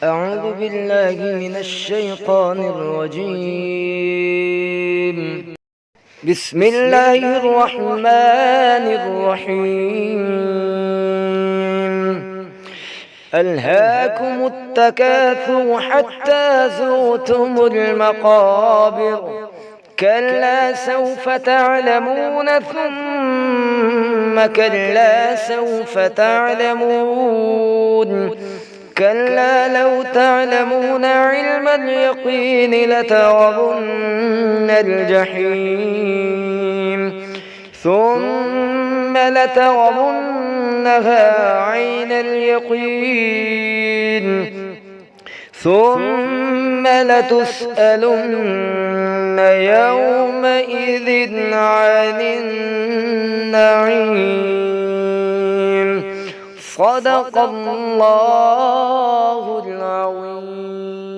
أعوذ بالله من الشيطان الرجيم. بسم الله الرحمن الرحيم. ألهاكم التكاثر حتى زرتم المقابر، كلا سوف تعلمون ثم كلا سوف تعلمون، كلا لو تعلمون علم اليقين لترون الجحيم ثم لترونها عين اليقين ثم لتسألن يومئذ عن النعيم. صدق الله العظيم.